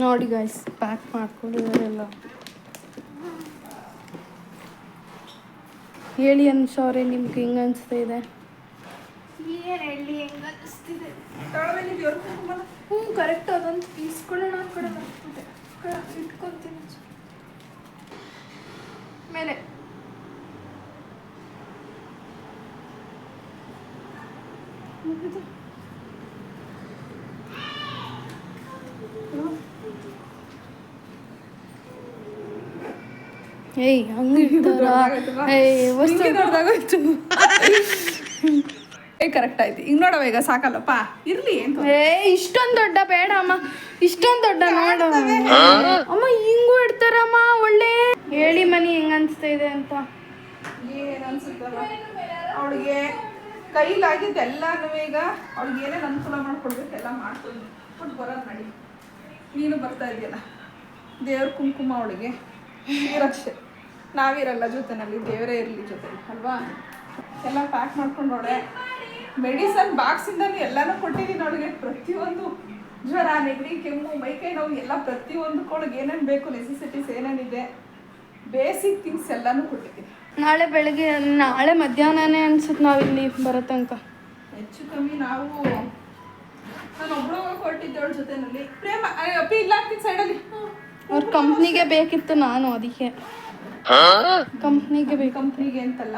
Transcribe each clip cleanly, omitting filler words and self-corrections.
ನೋಡಿ guys pack ಮಾಡ್ಕೊಂಡಿದ್ದಾರೆಲ್ಲ. ಹೇಳಿ ಅನ್ಸೋರೆ ನಿಮ್ಗೆ ಹೆಂಗೆ ಅನಿಸ್ತಾ ಇದೆ? ಏನು ಹೇಳಿ ಹೆಂಗೆ ಅನ್ನಿಸ್ತಿದೆ? ಹ್ಞೂ ಕರೆಕ್ಟ್ ಅದಂತ ಇಸ್ಕೊಳ್ಳೋಣ ಕಡೆ ಬರ್ತಿದೆ ಇಟ್ಕೊತೀನಿ ಮೇಲೆ. ಏಯ್ ಹಂಗೆ ವಸ್ತು ದೊಡ್ಡದಾಗೋಯ್ತು. ಕರೆಕ್ಟ್ ಆಯ್ತು. ಈಗ ನೋಡವ, ಈಗ ಸಾಕಲ್ಲಪ್ಪ, ಇರ್ಲಿ ಅಂತ. ಇಷ್ಟೊಂದು ದೊಡ್ಡ ಬೇಡ ಅಮ್ಮ, ಇಷ್ಟೊಂದು ದೊಡ್ಡ ನೋಡ ಅಮ್ಮ. ಹಿಂಗೂ ಇಡ್ತಾರಮ್ಮ ಒಳ್ಳೆ. ಹೇಳಿ ಮನಿ ಹೆಂಗ ಅನ್ಸ್ತಾ ಇದೆ ಅಂತ. ಏನ್ ಅನ್ಸುತ್ತಲ್ಲ ಅವಳಿಗೆ ಕೈಲಾಗಿದ್ದು ಎಲ್ಲಾನು ಈಗ ಅವಳಿಗೆ ಏನೇನು ಅನುಕೂಲ ಮಾಡ್ಕೊಡ್ಬೇಕು ಎಲ್ಲ ಮಾಡ್ಕೊಂಡು ಕೊಟ್ಟು ಬರೋದು ನಡಿ. ನೀನು ಬರ್ತಾ ಇದೆಯಲ್ಲ, ದೇವ್ರ ಕುಂಕುಮ ಅವಳಿಗೆ ಇರಷ್ಟೆ, ನಾವಿರಲ್ಲ ಜೊತೆನಲ್ಲಿ, ದೇವರೇ ಇರಲಿ ಜೊತೆ ಅಲ್ವಾ. ಎಲ್ಲ ಪ್ಯಾಕ್ ಮಾಡ್ಕೊಂಡವಳೆ. ಮೆಡಿಸನ್ ಬಾಕ್ಸಿಂದನೂ ಎಲ್ಲನೂ ಕೊಟ್ಟಿದ್ದೀನಿ ಅವಳಿಗೆ. ಪ್ರತಿಯೊಂದು ಜ್ವರ, ನೆಗಡಿ, ಕೆಮ್ಮು, ಮೈಕೈ ನೋವು ಎಲ್ಲ ಪ್ರತಿಯೊಂದಕ್ಕೆ ಅವಳಿಗೆ ಏನೇನು ಬೇಕು, ನೆಸೆಸಿಟೀಸ್ ಏನೇನಿದೆ, ಬೇಸಿಕ್ ಥಿಂಗ್ಸ್ ಎಲ್ಲನೂ ಕೊಟ್ಟಿದ್ದೀನಿ. ನಾಳೆ ಬೆಳಗ್ಗೆ, ನಾಳೆ ಮಧ್ಯಾಹ್ನನೇ ಅನ್ಸುತ್ತೆ ನಾವಿಲ್ಲಿ ಬರೋ ತನಕ. ಹೆಚ್ಚು ಕಮ್ಮಿ ನಾನು ಒಬ್ಬಳು ಹೊರಟಿದ್ದವಳ ಜೊತೆನಲ್ಲಿ. ಪ್ರೇಮ ಅಪ್ಪಿ ಇಲ್ಲ ಆಗ್ತಿತ್ತು ಸೈಡಲ್ಲಿ. ಅವ್ರ ಕಂಪ್ನಿಗೆ ಬೇಕಿತ್ತು, ನಾನು ಅದಕ್ಕೆ ಕಂಪ್ನಿಗೆ ಅಂತಲ್ಲ,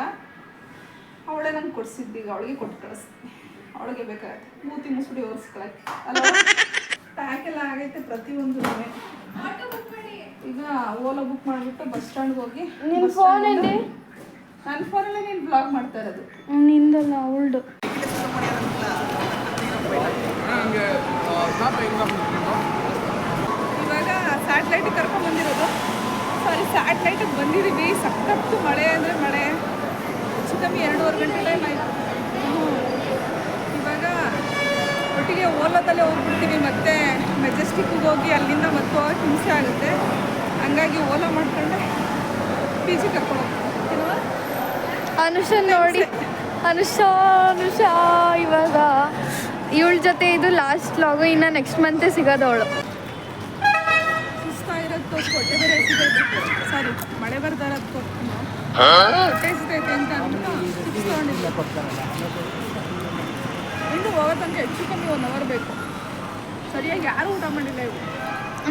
ಅವಳೇ ನಂಗೆ ಕೊಡಿಸಿದ್ದೀಗ ಅವಳಿಗೆ ಕೊಟ್ಟು ಕಳಿಸ್ತೀನಿ. ಅವಳಿಗೆ ಬೇಕಾಗತ್ತೆ ಮೂತಿ ಮುಸುಡಿ ಒರೆಸ್ಕೊಳಕ್ಕೆ ಅಲ್ಲ. ಪ್ಯಾಕ್ ಎಲ್ಲ ಆಗೈತೆ ಪ್ರತಿಯೊಂದು. ಈಗ ಓಲಾ ಬುಕ್ ಮಾಡಿಬಿಟ್ಟು ಬಸ್ ಸ್ಟ್ಯಾಂಡ್ಗೆ ಹೋಗಿ. ನಿನ್ನ ಫೋನಲ್ಲಿ ನನ್ನ ಫೋನಲ್ಲೇ ನೀನು ಬ್ಲಾಗ್ ಮಾಡ್ತಾ ಇರೋದು. ನಿಂದಲ್ಲ ಅವಳ್ದು. ಇವಾಗ ಸ್ಯಾಟ್ಲೈಟಿಗೆ ಕರ್ಕೊಂಡು ಬಂದಿರೋದು. ಸ್ಯಾಟ್ಲೈಟಿಗೆ ಬಂದಿದ್ದೀವಿ. ಸಖತ್ತು ಮಳೆ ಅಂದರೆ ಮಳೆ. ಹೆಚ್ಚು ಕಮ್ಮಿ 2.5 ಗಂಟೆ ಟೈಮ್ ಆಯಿತು. ಇವಾಗ ಒಟ್ಟಿಗೆ ಓಲಾದಲ್ಲೇ ಹೋಗ್ಬಿಡ್ತೀವಿ, ಮತ್ತೆ ಮೆಜೆಸ್ಟಿಕ್ಕಿಗೆ ಹೋಗಿ ಅಲ್ಲಿಂದ ಮತ್ತೆ ಹೋಗಕ್ಕೆ ಹಿಂಸೆ ಆಗುತ್ತೆ. ಹಂಗಾಗಿ ಓಲಾ ಮಾಡ್ಕೊಂಡೆ ಪಿ ಜಿ ಕರ್ಕೊಂಡು ಹೋಗ್ತೀವಿ. ಅನುಷಾ ನೋಡಿ, ಅನುಷಾ ಇವಾಗ ಇವಳ ಜೊತೆ ಇದು ಲಾಸ್ಟ್ ಲಾಗು. ಇನ್ನು ನೆಕ್ಸ್ಟ್ ಮಂತೇ ಸಿಗೋದು ಅವಳು. ಸುಸ್ತಾಗಿರೋದು ಹೊಟ್ಟೆ ಬೇರೆ ಸಾರಿ ಮಳೆ ಬರ್ದಾರದು ಹೊಟ್ಟೆ ಸಿಗೈತೆ ಅಂತ ಅಂದ್ಬಿಟ್ಟು ಇನ್ನು ಹೋಗೋ ತನಕ ಹೆಚ್ಚು ಕಮ್ಮಿ 1 ಅವರ್ ಬೇಕು. ಸರಿಯಾಗಿ ಯಾರು ಊಟ ಮಾಡಿಲ್ಲ ಇವು.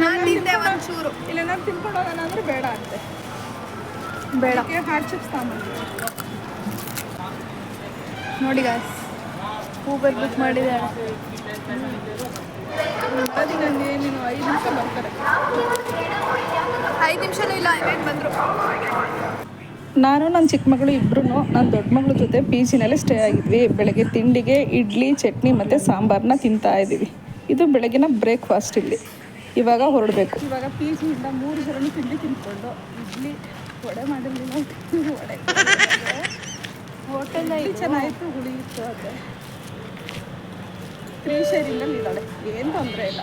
ನಾನು ತಿಂದೆ ಒಂಚೂರು. ಇಲ್ಲೇನಾದ್ರು ತಿನ್ಕೊಂಡು ಹೋಗೋಣ ಅಂದರೆ ಬೇಡ ಅಂತೆ. ಬೇಡ. ಹಾರ್ಡ್ ಚಿಪ್ಸ್ ತಗೊಂಡ್ಬಂದು ನೋಡಿ ಗಾಯ್ಸ್, ಊಬರ್ ಬುಕ್ ಮಾಡಿದ್ದಾರೆ. ನನಗೆ ನೀನು 5 ನಿಮಿಷ ಬರ್ತಾರೆ. 5 ನಿಮಿಷನೂ ಇಲ್ಲ, ಇವೇನು ಬಂದರು. ನಾನು ನನ್ನ ಚಿಕ್ಕ ಮಗಳು ಇಬ್ಬರೂ ನನ್ನ ದೊಡ್ಡ ಮಗಳ ಜೊತೆ ಪಿ ಜಿನಲ್ಲೇ ಸ್ಟೇ ಆಗಿದ್ವಿ. ಬೆಳಗ್ಗೆ ತಿಂಡಿಗೆ ಇಡ್ಲಿ, ಚಟ್ನಿ ಮತ್ತು ಸಾಂಬಾರನ್ನ ತಿಂತಾ ಇದ್ದೀವಿ. ಇದು ಬೆಳಗಿನ ಬ್ರೇಕ್ಫಾಸ್ಟ್ ಇಲ್ಲಿ. ಇವಾಗ ಹೊರಡಬೇಕು. ಇವಾಗ ಪಿ ಜಿಯಿಂದ 3 ಜನನು ತಿಂಡಿ ತಿಂದ್ಕೊಂಡು ಇಡ್ಲಿ ವಡೆ ಮಾಡಿರಲಿಲ್ಲ. ವಡೆ ಹೋಟೆಲ್ನಲ್ಲಿ ಚೆನ್ನಾಗಿತ್ತು, ಹುಳಿ ಇತ್ತು. ಅದೇ 3 ಶೇರಿಂಗಲ್ಲಿ ಇದ್ದಾಳೆ, ಏನು ತೊಂದರೆ ಇಲ್ಲ,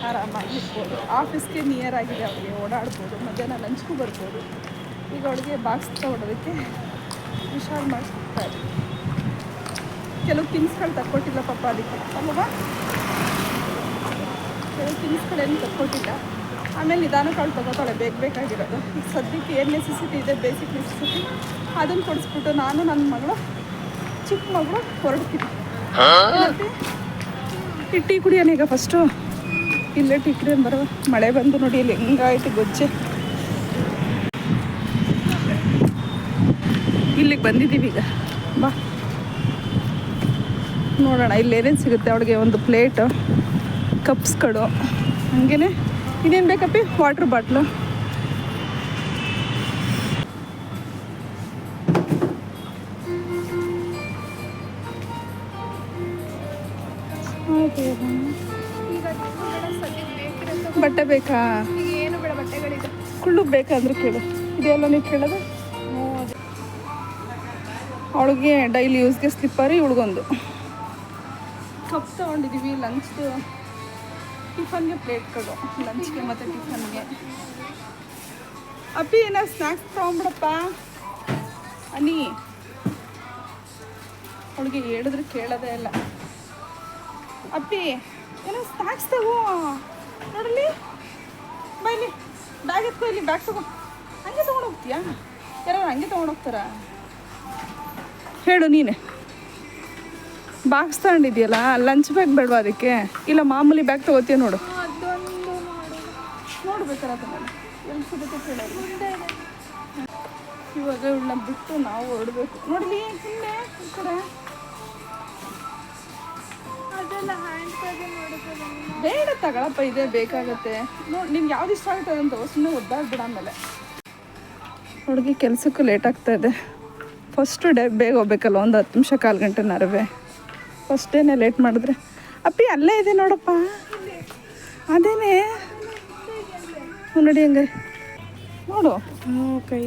ಆರಾಮಾಗಿ ಇರ್ಬೋದು. ಆಫೀಸ್ಗೆ ನಿಯರ್ ಆಗಿದೆ ಅವಳಿಗೆ, ಓಡಾಡ್ಬೋದು. ಮಧ್ಯಾಹ್ನ ಲಂಚ್ಗೂ ಬರ್ಬೋದು. ಈಗ ಅವಳಿಗೆ ಬಾಕ್ಸ್ ತಗೊಳೋದಕ್ಕೆ ವಿಶಾಲ್ ಮಾಡಿಸ್ತಾರೆ. ಕೆಲವು ಥಿಂಗ್ಸ್ಗಳು ತಕ್ಕೊಟ್ಟಿಲ್ಲ ಪಾಪ, ಅದಕ್ಕೆ ಅಲ್ವಾ. ಕೆಲವು ಥಿಂಗ್ಸ್ಗಳೇನು ತಕ್ಕೊಟ್ಟಿಲ್ಲ. ಆಮೇಲೆ ನಿಧಾನಕ್ಕೆ ಅವಳು ತಗೋತಾಳೆ ಬೇಕಾಗಿರೋದು. ಈಗ ಸದ್ಯಕ್ಕೆ ಏನು ನೆಸೆಸಿಟಿ ಇದೆ, ಬೇಸಿಕ್ ನೆಸೆಸಿಟಿ, ಅದನ್ನು ಕೊಡಿಸ್ಬಿಟ್ಟು ನಾನು ನನ್ನ ಮಗಳು, ಚಿಕ್ಕ ಮಗಳು ಹೊರಡ್ತೀವಿ. ಟೀ ಕುಡಿಯೋಣ ಈಗ ಫಸ್ಟು. ಇಲ್ಲೇ ಟೀ ಕುಡಿಯೋಣ ಬರೋ. ಮಳೆ ಬಂದು ನೋಡಿ ಇಲ್ಲಿ ಹೆಂಗಾಯ್ತು ಗೊಜ್ಜೆ. ಇಲ್ಲಿಗೆ ಬಂದಿದ್ದೀವಿ ಈಗ. ಬಾ ನೋಡೋಣ ಇಲ್ಲಿ ಏನೇನು ಸಿಗುತ್ತೆ. ಅವಳಿಗೆ ಒಂದು ಪ್ಲೇಟು, ಕಪ್ಸ್ಗಳು, ಹಾಗೇ ಇನ್ನೇನು ಬೇಕಪ್ಪಿ, ವಾಟ್ರ್ ಬಾಟ್ಲು. ಬಟ್ಟೆ ಬೇಕಾ? ಏನು ಬೇಡ, ಬಟ್ಟೆಗಳಿದೆ. ಕುಳ್ಳು ಬೇಕಾದ್ರೆ ಕೇಳು. ಇದೆಲ್ಲ ನೀವು ಕೇಳೋದು. ಅವಳಿಗೆ ಡೈಲಿ ಯೂಸ್ಗೆ ಸ್ಲಿಪ್ಪರು, ಇವಳಿಗೊಂದು ಕಪ್ ತೊಗೊಂಡಿದ್ದೀವಿ. ಲಂಚ್ದು, ಟಿಫನ್ಗೆ ಪ್ಲೇಟ್ಗಳು, ಲಂಚ್ಗೆ ಮತ್ತು ಟಿಫನ್ಗೆ. ಅಪ್ಪಿ ಏನೋ ಸ್ನ್ಯಾಕ್ಸ್ ತೊಗೊಂಬಿಡಪ್ಪ ಅನ್ನಿ. ಅವಳಿಗೆ ಹೇಳಿದ್ರೆ ಕೇಳೋದೇ ಇಲ್ಲ. ಅಪ್ಪಿ ಏನೋ ಸ್ನ್ಯಾಕ್ಸ್ ತಗೋ ನೋಡಲಿ. ಇಲ್ಲಿ ಬ್ಯಾಗ್ ಎತ್ಕೊ, ಇಲ್ಲಿ ಬ್ಯಾಗ್ ತಗೋ. ಹಂಗೆ ತೊಗೊಂಡು ಹೋಗ್ತೀಯಾ? ಯಾರು ಹಂಗೆ ತೊಗೊಂಡು ಹೋಗ್ತಾರ? ಹೇಳು ನೀನೆ. ಬಾಕ್ಸ್ ತಗೊಂಡಿದ್ಯಲ್ಲ, ಲಂಚ್ ಬ್ಯಾಗ್ ಬೇಡವಾ ಅದಕ್ಕೆ? ಇಲ್ಲ ಮಾಮೂಲಿ ಬ್ಯಾಗ್ ತಗೋತೀಯ ನೋಡು. ನೋಡ್ಬೇಕಾರ ಎಲ್ಲಿ ಸಿಗುತ್ತೆ ಕೇಳೋದು. ಇವಾಗ ಇವಳನ್ನ ಬಿಟ್ಟು ನಾವು ಹೊರಡಬೇಕು. ನೋಡಲಿ ಹಿಂದೆ ಈ ಕಡೆ ಬೇಡ ತಗೊಳಪ್ಪ, ಇದೇ ಬೇಕಾಗತ್ತೆ. ನೋಡಿ ನಿಮ್ಗೆ ಯಾವ್ದು ಇಷ್ಟ ಆಗುತ್ತೆ ಅದನ್ನು ತಗೋ, ಸುಮ್ಮನೆ ಒದ್ದಾಡ್ಬಿಡ. ಆಮೇಲೆ ಹುಡುಗಿ ಕೆಲಸಕ್ಕೂ ಲೇಟ್ ಆಗ್ತಾ ಇದೆ. ಫಸ್ಟು ಬೇಗ ಹೋಗ್ಬೇಕಲ್ಲ, ಒಂದು 10 ನಿಮಿಷ 1/4 ಗಂಟೆ ನರವೆ. ಫಸ್ಟ್ ಡೇನೇ ಲೇಟ್ ಮಾಡಿದ್ರೆ. ಅಪ್ಪಿ ಅಲ್ಲೇ ಇದೆ ನೋಡಪ್ಪ, ಅದೇನೇ ನೋಡಿ ಹಂಗೆ ನೋಡು. ಕೈ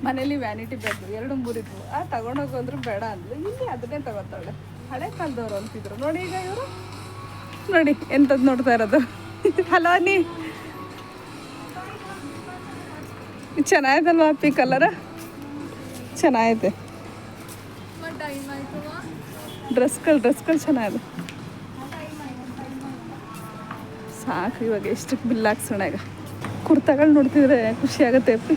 ಮನೇಲಿ ವ್ಯಾನಿಟಿ ಬ್ಯಾಗ್ 2-3 ಇದ್ವು. ತಗೊಂಡೋಗಂದ್ರು ಬೇಡ ಅಂದ್ಲು. ಇಲ್ಲಿ ಅದನ್ನೇ ತಗೋತಾಳೆ. ಹಳೆ ಕಾಲದವ್ರು ಅಂತಿದ್ರು. ನೋಡಿ ಈಗ ಇವರು ನೋಡಿ ಎಂಥದ್ದು ನೋಡ್ತಾ ಇರೋದು. ಹಲೋ ನೀ ಚೆನ್ನಾಯ್ತಲ್ವಾ ಅಪ್ಪಿ? ಕಲರ ಚೆನ್ನಾಗೈತೆ. ಡ್ರೆಸ್ಗಳು ಚೆನ್ನಾಗಿದೆ. ಸಾಕು, ಇವಾಗ ಎಷ್ಟಕ್ಕೆ ಬಿಲ್ ಹಾಕ್ಸೋಣ. ಈಗ ಕುರ್ತಾಗಳು ನೋಡ್ತಿದ್ರೆ ಖುಷಿ ಆಗುತ್ತೆ ಅಪ್ಪಿ.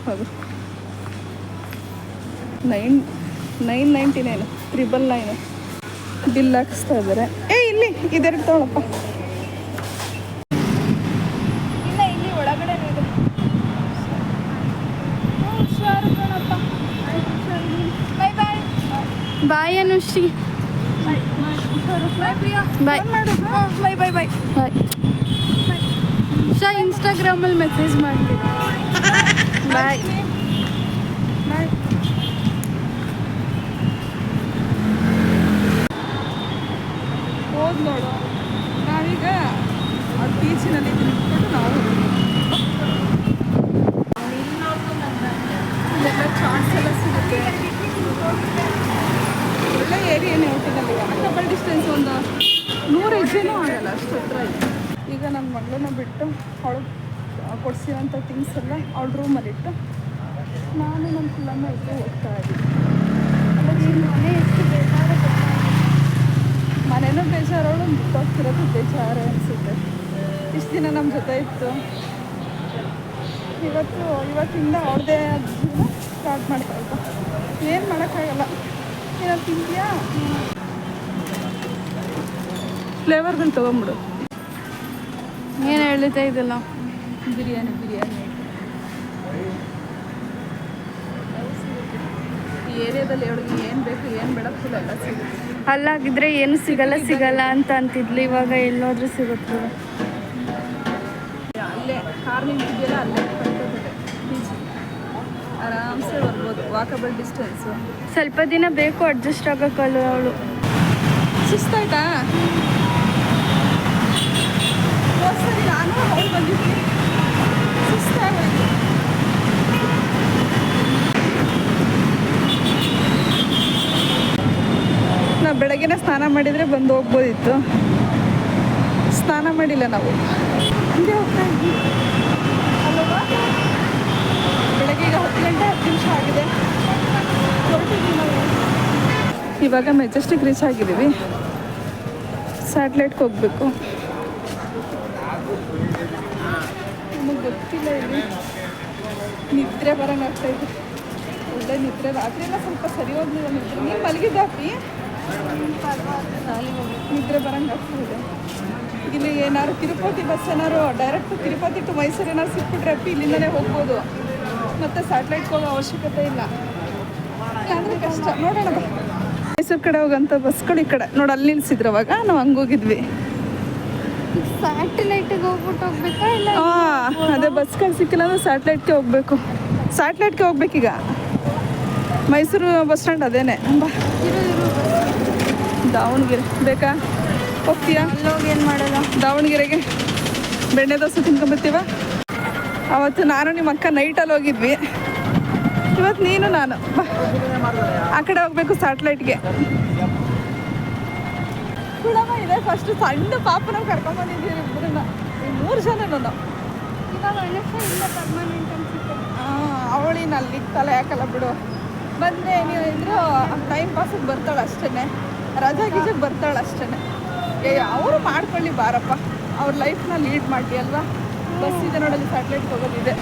ಹೌದು 999 999 ಬಿಲ್ ಹಾಕಿಸ್ತಾ ಇದ್ದಾರೆ. ಇಲ್ಲಿ ಇದೆರಡು ತಗೊಳಪ್ಪ. ಇಲ್ಲ ಇಲ್ಲಿ ಒಳಗಡೆ ಇದೆ. ಹುಷಾರು ಕಣಪ್ಪ. ಬಾಯ್ ಬಾಯ್. ಬಾಯ್ ಅನುಶ್ರೀ. ಬಾಯ್ ಪ್ರಿಯಾ. ಬಾಯ್ ಬಾಯ್ ಬಾಯ್ ಬಾಯ್ ಬಾಯ್. ಇನ್ಸ್ಟಾಗ್ರಾಮಲ್ಲಿ ಮೆಸೇಜ್ ಮಾಡ್ತೀನಿ. ಬಾಯ್ ಬಾಯ್. ಹೋದ್ ನೋಡು, ನಾವೀಗ ಆ ಬೀಚಿನಲ್ಲಿ ನಿಂತ್ಕೊಂಡು ನಾವು ಇಲ್ಲೆಲ್ಲ ಚಾಟ್ಸ್ ಎಲ್ಲ ಸಿಗುತ್ತೆ. ಒಳ್ಳೆ ಏರಿಯಾನೇ ಊಟಿನಲ್ಲಿ. ವಾಕಬಲ್ ಡಿಸ್ಟೆನ್ಸ್ ಒಂದು 100 ಹೆಜ್ಜೆನೂ ಆಗಲ್ಲ, ಅಷ್ಟು ಹತ್ರ ಇದೆ. ಈಗ ನನ್ನ ಮಗಳನ್ನ ಬಿಟ್ಟು ಅವಳು ಕೊಡಿಸಿರೋಂಥ ಥಿಂಗ್ಸ್ ಎಲ್ಲ ಅವಳ ರೂಮಲ್ಲಿಟ್ಟು ನಾನು ನಮ್ಮ ಕುಲಮ್ಮ ಇಟ್ಟು ಹೋಗ್ತಾ ಇದ್ದೀನಿ. ಮನೆ ಎಷ್ಟು ಬೇಕಾದ್ರೆ ಮನೇನೂ ಬೇಜಾರವಳು, ಮುಟ್ಟೋಗ್ತಿರೋದು ಬೇಜಾರು ಅನಿಸುತ್ತೆ. ಇಷ್ಟು ದಿನ ನಮ್ಮ ಜೊತೆ ಇತ್ತು. ಇವತ್ತಿಂದ ಅವ್ರದ್ದೇ ಜೀವನ ಸ್ಟಾರ್ಟ್ ಮಾಡ್ತಾ ಇದ್ದ. ಏನು ಮಾಡೋಕ್ಕಾಗಲ್ಲ. ಏನಾದ್ರು ತಿಂತೀಯಾ? ಫ್ಲೇವರ್ಗಳು ತೊಗೊಂಬಿಡು. ಏನು ಹೇಳ್ತಾ ಇದ್ದಲ್ಲ, ಬಿರಿಯಾನಿ ಈ ಏರಿಯಾದಲ್ಲಿ ಅವಳಿಗೆ ಏನು ಬೇಕು ಏನು ಬೇಡ ಫುಲ್ ಎಲ್ಲ ಸಿಗುತ್ತೆ. ಅಲ್ಲಾಗಿದ್ರೆ ಏನು ಸಿಗಲ್ಲ ಅಂತ ಅಂತಿದ್ಲು. ಇವಾಗ ಎಲ್ಲೋದ್ರೂ ಸಿಗುತ್ತೆ. ಅಲ್ಲೇ ಕಾರ್ ನಿಂತಿದೆಯಲ್ಲ, ಅಲ್ಲೇ ಬೀಚ್ ಆರಾಮ್ಸೆ ಬರ್ಬೋದು. Walkable distance. ಸ್ವಲ್ಪ ದಿನ ಬೇಕು ಅಡ್ಜಸ್ಟ್ ಆಗೋಕ್ಕಲ್ಲ ಅವಳು. ಸುಸ್ತಾಯ್ತಾ? ಸರಿ ನಾನು ಅವ್ಳು ಬಂದಿದ್ವಿ, ಸುಸ್ತಾಗೋಯ್ತು. ನಾವು ಬೆಳಗ್ಗೆನೇ ಸ್ನಾನ ಮಾಡಿದರೆ ಬಂದು ಹೋಗ್ಬೋದಿತ್ತು. ಸ್ನಾನ ಮಾಡಿಲ್ಲ ನಾವು, ಹಿಂಗೆ ಹೋಗ್ತಾ ಇದ್ವಿ ಅಲ್ವಾ. ಬೆಳಗ್ಗೆ ಈಗ 10 ಗಂಟೆ 10 ನಿಮಿಷ ಆಗಿದೆ. ಹೊರಟಿದ್ವಿ ನಾವು. ಇವಾಗ ಮೆಜೆಸ್ಟಿಕ್ ರೀಚ್ ಆಗಿದ್ದೀವಿ. ಸ್ಯಾಟ್ಲೈಟ್ಗೆ ಹೋಗಬೇಕು. ನಮಗೆ ಗೊತ್ತಿಲ್ಲ, ಇಲ್ಲಿ ನಿದ್ರೆ ಬರೋಂಗೆ ಆಗ್ತಾಯಿದೆ. ಒಳ್ಳೆ ನಿದ್ರೆ. ರಾತ್ರಿ ಎಲ್ಲ ಸ್ವಲ್ಪ ಸರಿ ಹೋಗ್ಲಿಲ್ಲ ನಿದ್ರೆ. ನೀನು ಮಲಗಿದ್ದಾಪಿ? ನಿದ್ರೆ ಬರೋಂಗೆ ಆಗ್ತಾಯಿದೆ. ಇಲ್ಲಿ ಏನಾದ್ರು ತಿರುಪತಿ ಬಸ್ ಏನಾದ್ರು ಡೈರೆಕ್ಟ್ ತಿರುಪತಿ ಟು ಮೈಸೂರು ಏನಾದ್ರು ಸಿಕ್ಬಿಟ್ರೆ ಅಪ್ಪಿ ಇಲ್ಲಿಂದಲೇ ಹೋಗ್ಬೋದು. ಮತ್ತು ಸ್ಯಾಟ್ಲೈಟ್ಗೆ ಹೋಗೋ ಅವಶ್ಯಕತೆ ಇಲ್ಲ. ಅಂದರೆ ಕಷ್ಟ. ನೋಡೋಣ ಬಾ. ಮೈಸೂರು ಕಡೆ ಹೋಗೋಂಥ ಬಸ್ಗಳು ಈ ಕಡೆ ನೋಡಿ, ಅಲ್ಲಿ ನಿಲ್ಸಿದ್ರು. ಅವಾಗ ನಾವು ಹಂಗೆ ಹೋಗಿದ್ವಿ. ಸ್ಯಾಟಲೈಟಿಗೆ ಹೋಗ್ಬೇಕಾ? ಇಲ್ಲ ಅದೇ ಬಸ್ಗಳು ಸಿಕ್ಕಿಲ್ಲ ಅಂದರೆ ಸ್ಯಾಟ್ಲೈಟ್ಗೆ ಹೋಗಬೇಕು. ಸ್ಯಾಟ್ಲೈಟ್ಗೆ ಹೋಗ್ಬೇಕೀಗ. ಮೈಸೂರು ಬಸ್ ಸ್ಟ್ಯಾಂಡ್ ಅದೇನೆ. ದಾವಣಗೆರೆ ಬೇಕಾ? ಹೋಗ್ತೀಯಾ? ಅಲ್ಲೋಗಿ ಏನು ಮಾಡೋಲ್ಲ. ದಾವಣಗೆರೆಗೆ ಬೆಣ್ಣೆ ದೋಸೆ ತಿನ್ಕೊಂಬರ್ತೀವ. ಅವತ್ತು ನಾನು ನಿಮ್ಮ ಅಕ್ಕ ನೈಟಲ್ಲಿ ಹೋಗಿದ್ವಿ. ಇವತ್ತು ನೀನು ನಾನು ಆ ಕಡೆ ಹೋಗ್ಬೇಕು ಸ್ಯಾಟ್ಲೈಟ್ಗೆ. ಕುಳಮ್ಮ ಇದೆ. ಫಸ್ಟ್ ಸಣ್ಣ ಪಾಪನ ಕರ್ಕೊಂಬಂದಿದ್ದೀವಿ. ಇಬ್ಬರನ್ನ 3 ಜನ. ಇವಾಗ ಇಲ್ಲ ಪರ್ಮನೆಂಟ್ ಅನ್ಸುತ್ತೆ. ಅವಳಿನ ಅಲ್ಲಿ ತಲೆ ಯಾಕಲ್ಲ ಬಿಡು. ಬಂದರೆ ನೀವು ಇದ್ರೂ ಟೈಮ್ ಪಾಸಿಗೆ ಬರ್ತಾಳೆ ಅಷ್ಟೇ. ರಜಾ ಗೀಜಕ್ಕೆ ಬರ್ತಾಳೆ ಅಷ್ಟೇ. ಅವರು ಮಾಡ್ಕೊಳ್ಳಿ ಬಾರಪ್ಪ, ಅವ್ರ ಲೈಫ್ನ ಲೀಡ್ ಮಾಡಿ ಅಲ್ವಾ. ಬಸ್ ಇದೆ ನೋಡಲ್ಲಿ, ಸ್ಯಾಟ್ಲೈಟ್ಗೆ ಹೋಗೋದಿದೆ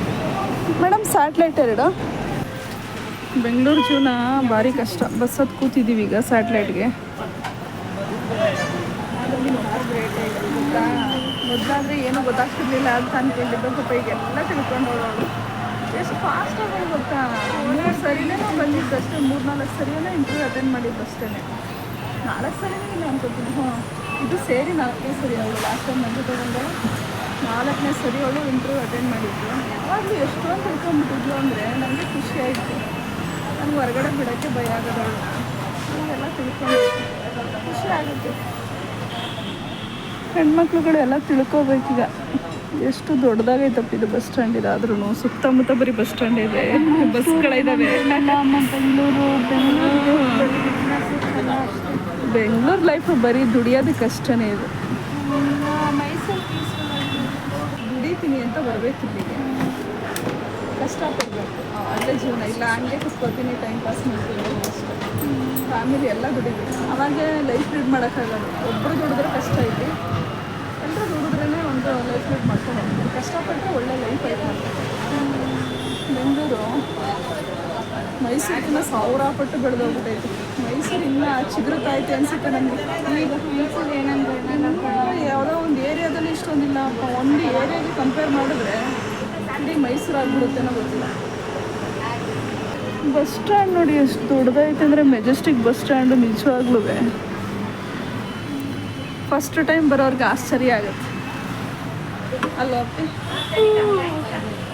ಮೇಡಮ್. ಸ್ಯಾಟ್ಲೈಟ್ 2 ಬೆಂಗಳೂರು ಜೀವನ ಭಾರಿ ಕಷ್ಟ. ಬಸ್ ಹತ್ತು ಕೂತಿದ್ದೀವಿ ಈಗ ಸ್ಯಾಟ್ಲೈಟ್ಗೆ. ಗೊತ್ತಾ, ಮೊದಲಾದರೆ ಏನೂ ಗೊತ್ತಾಗ್ತಿರ್ಲಿಲ್ಲ ಅಂತ ಅಂದ್ಕೊಂಡಿದ್ದೆ. ಪಾಪ ಈಗೆಲ್ಲ ತಿಳ್ಕೊಂಡು ಹೋಗೋಳು. ಎಷ್ಟು ಫಾಸ್ಟಾಗಿ ಗೊತ್ತಾ, 3 ಸರಿನೇ ನಾವು ಬಂದಿದ್ದಷ್ಟೇ, 3-4 ಸರಿಯೇ ಇಂಟರ್ವ್ಯೂ ಅಟೆಂಡ್ ಮಾಡಿದ್ದು ಅಷ್ಟೇ. 4 ಸರಿನೇ ಇಲ್ಲ ಅನ್ಕೋತೀನಿ. ಇದು ಸೇರಿ 4ನೇ ಸರಿ ಅವಳು ಲಾಸ್ಟ್ ಟೈಮ್ ನನ್ನ ಜೊತೆ ಬಂದು 4ನೇ ಸರಿ ಅವಳು ಇಂಟರ್ವ್ಯೂ ಅಟೆಂಡ್ ಮಾಡಿದ್ದು. ಯಾವಾಗಲೂ ಎಷ್ಟೊಂದು ತಿಳ್ಕೊಂಡ್ಬಿಟ್ಟಿದ್ಲು ಅಂದರೆ ನನಗೆ ಖುಷಿ ಆಯಿತು. ನನಗೆ ಹೊರಗಡೆ ಬಿಡೋಕ್ಕೆ ಭಯ ಆಗೋದವಳು. ನನಗೆಲ್ಲ ತಿಳ್ಕೊಂಡು ಖುಷಿ ಆಗುತ್ತೆ. ಹೆಣ್ಮಕ್ಳುಗಳು ಎಲ್ಲ ತಿಳ್ಕೊಬೇಕೀಗ. ಎಷ್ಟು ದೊಡ್ಡದಾಗೈತಪ್ಪ ಇದು ಬಸ್ ಸ್ಟ್ಯಾಂಡ್ ಇದೆ. ಆದ್ರೂ ಸುತ್ತಮುತ್ತ ಬರೀ ಬಸ್ ಸ್ಟ್ಯಾಂಡ್ ಇದೆ, ಬಸ್ಗಳಿದ್ದಾವೆ. ಬೆಂಗಳೂರು ಲೈಫ್ ಬರೀ ದುಡಿಯೋದಕ್ಕಷ್ಟೇ ಇದು. ದುಡಿತೀನಿ ಅಂತ ಬರಬೇಕು ಇಲ್ಲಿಗೆ, ಕಷ್ಟಪಡಬೇಕು, ಅಲ್ಲೇ ಜೀವನ. ಇಲ್ಲ ಹಂಗೆ ಕುತ್ಕೋತೀನಿ, ಟೈಮ್ ಪಾಸ್ ಮಾಡ್ತೀನಿ ಅಷ್ಟೇ. ಫ್ಯಾಮಿಲಿ ಎಲ್ಲ ದುಡಿಬೇಕು, ಅವಾಗೆ ಲೈಫ್ ಲೀಡ್ ಮಾಡೋಕ್ಕಾಗಲ್ಲ. ಒಬ್ಬರು ದುಡಿದ್ರೆ ಕಷ್ಟ ಐತಿ, ಎಲ್ಲರೂ ದುಡಿದ್ರೇ ಒಂದು ಲೈಫ್ ಲೀಡ್ ಮಾಡ್ಕೊಂಡು ಹೋಗ್ತೀವಿ. ಕಷ್ಟಪಟ್ಟರೆ ಒಳ್ಳೆ ಲೈಫ್ ಐತೆ. ಬೆಂಗಳೂರು ಮೈಸೂರಿನ 1000 ಪಟ್ಟು ಬೆಳೆದೋಗ್ಬಿಟ್ಟೈತಿ. ಮೈಸೂರು ಇನ್ನೂ ಚಿಗುರುತ್ತೈತೆ ಅನಿಸುತ್ತೆ ನನಗೆ. ಯಾವುದೋ ಒಂದು ಏರಿಯಾದಲ್ಲಿ ಇಷ್ಟೊಂದಿಲ್ಲ, ಒಂದು ಏರಿಯಾಗೆ ಕಂಪೇರ್ ಮಾಡಿದ್ರೆ ಇಡೀ ಮೈಸೂರು ಆಗಿಬಿಡುತ್ತೇನೋ ಗೊತ್ತಿಲ್ಲ. ಬಸ್ ಸ್ಟ್ಯಾಂಡ್ ನೋಡಿ ಎಷ್ಟು ದೊಡ್ಡದೈತೆ ಅಂದರೆ, ಮೆಜೆಸ್ಟಿಕ್ ಬಸ್ ಸ್ಟ್ಯಾಂಡು ನಿಜವಾಗ್ಲೂ ಫಸ್ಟ್ ಟೈಮ್ ಬರೋರ್ಗೆ ಆಶ್ಚರ್ಯ ಆಗುತ್ತೆ ಅಲ್ವಾ ಅಪ್ಪಿ?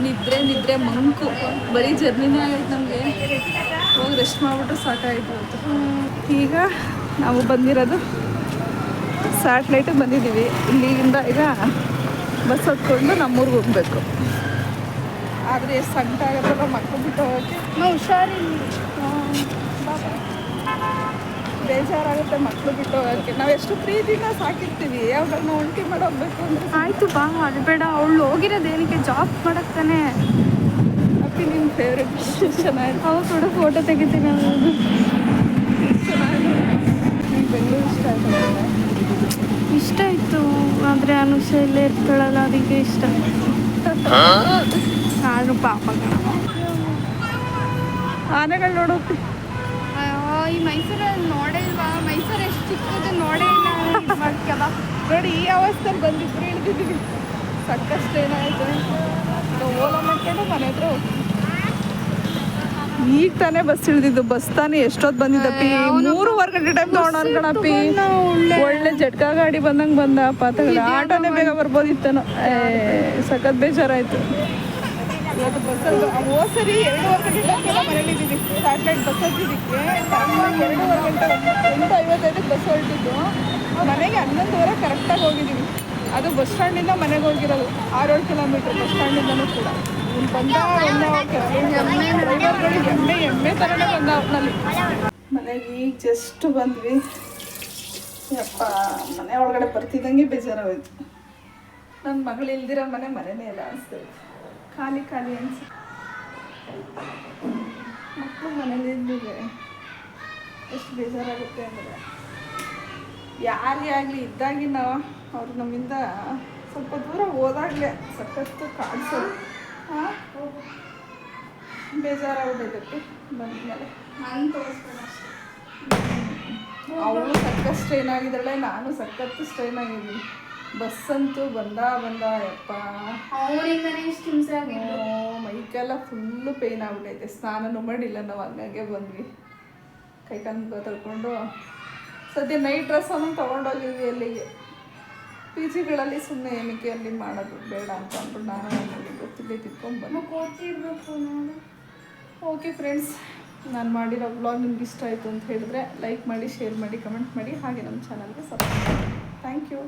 ನಿದ್ರೆ ಮಂಕು, ಬರೀ ಜರ್ನಿನೇ ಆಗೈತೆ ನಮಗೆ. ಹೋಗಿ ರೆಸ್ಟ್ ಮಾಡಿಬಿಟ್ರೆ ಸಾಕಾಯಿತು ಅಂತ. ಈಗ ನಾವು ಬಂದಿರೋದು ಸ್ಯಾಟ್ಲೈಟಿಗೆ ಬಂದಿದ್ದೀವಿ. ಇಲ್ಲಿಂದ ಈಗ ಬಸ್ ಹತ್ಕೊಂಡು ನಮ್ಮೂರಿಗೆ ಹೋಗಬೇಕು. ಆದರೆ ಎಷ್ಟು ಸಂಕಟ ಆಗುತ್ತಲ್ಲ ಮಕ್ಕಳು ಬಿಟ್ಟು ಹೋಗೋಕ್ಕೆ. ನಾವು ಹುಷಾರಿಲ್ಲ, ಬೇಜಾರಾಗುತ್ತೆ ಮಕ್ಕಳು ಬಿಟ್ಟು ಹೋಗೋಕ್ಕೆ. ನಾವು ಎಷ್ಟು ಪ್ರೀತಿನ ಸಾಕಿರ್ತೀವಿ, ಯಾವಾಗ ನಾವು ಒಂಟಿ ಮಾಡೋಗ್ಬೇಕು ಅಂದರೆ ಆಯಿತು ಬಾ, ಅದು ಬೇಡ. ಅವಳು ಹೋಗಿರೋದು ಏನಕ್ಕೆ? ಜಾಬ್ ಮಾಡಕ್ಕೆ ತಾನೇ. ಅಪ್ಪಿ ನಿಮ್ಮ ಫೇವ್ರೆಟ್ ಚೆನ್ನಾಗಿ ಅವಾಗ ಕೂಡ ಫೋಟೋ ತೆಗಿತೀನಿ. ಅನ್ನೋದು ಚೆನ್ನಾಗಿ. ನಿಮ್ಗೆ ಬೆಂಗಳೂರು ಇಷ್ಟ ಆಯ್ತು? ಇಷ್ಟ ಇತ್ತು, ಆದರೆ ಅನುಷ ಇಲ್ಲೇ ಇರ್ತಾಳಲ್ಲ, ಅದಕ್ಕೆ ಇಷ್ಟ. ಆದರೂ ಪಾಪ ಆನೆಗಳು ನೋಡೋಕೆ. ಈ ಮೈಸೂರಲ್ಲಿ ನೋಡೇ ಇಲ್ವಾ? ಮೈಸೂರು ಎಷ್ಟು ಚಿಕ್ಕದು ನೋಡೇ ಇಲ್ಲ. ಮಾಡ್ತೀಯಲ್ಲ ನೋಡಿ, ಈ ಅವಸ್ಥೆಯಲ್ಲಿ ಬಂದಿದ್ರು ಇಳಿದಿದ್ದೀವಿ. ಸಾಕಷ್ಟು ಏನಾಯಿತು. ಓಲಾ ಮಾಡ್ಕೊಂಡು ಮನೆ ಹತ್ರ ಹೋಗ್ತೀವಿ. ಈಗ ತಾನೇ ಬಸ್ ಇಳಿದಿದ್ದು. ಬಸ್ ತಾನೇ ಎಷ್ಟೊತ್ತು ಬಂದಿದ್ದಪ್ಪಿ? 3:15 ಗಂಟೆ ಟೈಮ್ ತೊಗೊಂಡು ಅನ್ಕೊಳಪ್ಪಿ. ಒಳ್ಳೆ ಜಟ್ಕಾ ಗಾಡಿ ಬಂದಂಗೆ ಬಂದ ಪಾತಗಳ. ಆಟೋನೇ ಬೇಗ ಬರ್ಬೋದಿತ್ತೇನೋ. ಸಖತ್ ಬೇಜಾರಾಯಿತು ಇವತ್ತು ಬಸ್ಸಲ್ಲಿ. ಸರಿ 2:15 ಗಂಟೆಗೆಲ್ಲ ಮನೇಲಿದ್ದೀವಿ. ಸ್ಯಾಟ್ಲೈಟ್ ಬಸ್ ಹತ್ತಿದ್ದಕ್ಕೆ 2:15 ಗಂಟೆ 8:55ಕ್ಕೆ ಬಸ್ ಹೊರಟಿದ್ದು. ಮನೆಗೆ 11:30 ಕರೆಕ್ಟಾಗಿ ಹೋಗಿದ್ದೀವಿ. ಅದು ಬಸ್ ಸ್ಟ್ಯಾಂಡಿಂದ ಮನೆಗೆ ಹೋಗಿರೋದು 6-7 ಕಿಲೋಮೀಟ್ರ್. ಬಸ್ ಸ್ಟ್ಯಾಂಡಿಂದನೂ ಕೂಡ ಬಂದ ಡ್ರೈವರ್ಗಳಿಗೆ ಎಮ್ಮೆ ಥರನೇ ಬಂದ ಅವ್ರಲ್ಲಿ. ಮನೆಗೆ ಈಗ ಜಸ್ಟ್ ಬಂದ್ವಿ. ಯಪ್ಪ, ಮನೆ ಒಳಗಡೆ ಬರ್ತಿದ್ದಂಗೆ ಬೇಜಾರಾಗೋಯ್ತು. ನನ್ನ ಮಗಳು ಇಲ್ದಿರೋ ಮನೆನೇ ಇಲ್ಲ ಅನಿಸ್ತದೆ. ಖಾಲಿ ಅನಿಸುತ್ತೆ. ಮಕ್ಕಳು ಮನೇಲಿ ಇದ್ದಿದೆ ಎಷ್ಟು ಬೇಜಾರಾಗುತ್ತೆ ಅಂದರೆ, ಯಾರೇ ಆಗಲಿ ಇದ್ದಾಗಿನ ಅವ್ರು ನಮ್ಮಿಂದ ಸ್ವಲ್ಪ ದೂರ ಹೋದಾಗಲೇ ಸಖತ್ತು ಕಾಣಿಸೋದು. ಬೇಜಾರಾಗ್ಬಿಟ್ಟೈತೆ ಬಂದಮೇಲೆ. ನಾನು ತೋರಿಸ್ಕೊಂಡು ಅವಳು ಸಖತ್ ಸ್ಟ್ರೈನ್ ಆಗಿದ್ದಾಳೆ, ನಾನು ಸಖತ್ತು ಸ್ಟ್ರೈನ್ ಆಗಿದ್ದೀನಿ. ಬಸ್ಸಂತೂ ಬಂದ ಯಪ್ಪ, ಅವರಿಂದನೇ ಇಷ್ಟು ಹಿಂಸೆ ಆಗಿದ್ದು. ಮೈಕೆಲ್ಲ ಫುಲ್ಲು ಪೇಯ್ನ್ ಆಗ್ಬಿಟ್ಟೈತೆ. ಸ್ನಾನನೂ ಮಾಡಿಲ್ಲ ನಾವು, ಹಂಗಾಗಿ ಬಂದ್ವಿ. ಕೈಕಾಲು ತೊಳ್ಕೊಂಡು ಸದ್ಯ ನೈಟ್ ಡ್ರೆಸ್ಸನ್ನು ತೊಗೊಂಡೋಗಿದ್ವಿ ಅಲ್ಲಿಗೆ. ಪಿ ಜಿಗಳಲ್ಲಿ ಸುಮ್ಮನೆ ಏನಕ್ಕೆ ಅಲ್ಲಿ ಮಾಡೋದು ಬೇಡ ಅಂತ ಅಂದ್ಬಿಟ್ಟು ನಾನು ನನಗೆ ಗೊತ್ತಿಲ್ಲೇ ತಿಳ್ಕೊಂಡ್ಬಂದು. ಓಕೆ ಫ್ರೆಂಡ್ಸ್, ನಾನು ಮಾಡಿರೋ ವ್ಲಾಗ್ ನಿಮ್ಗೆ ಇಷ್ಟ ಆಯಿತು ಅಂತ ಹೇಳಿದ್ರೆ ಲೈಕ್ ಮಾಡಿ, ಶೇರ್ ಮಾಡಿ, ಕಮೆಂಟ್ ಮಾಡಿ, ಹಾಗೆ ನಮ್ಮ ಚಾನಲ್ಗೆ ಸಬ್ಸ್ಕ್ರೈಬ್ ಮಾಡಿ. Thank you.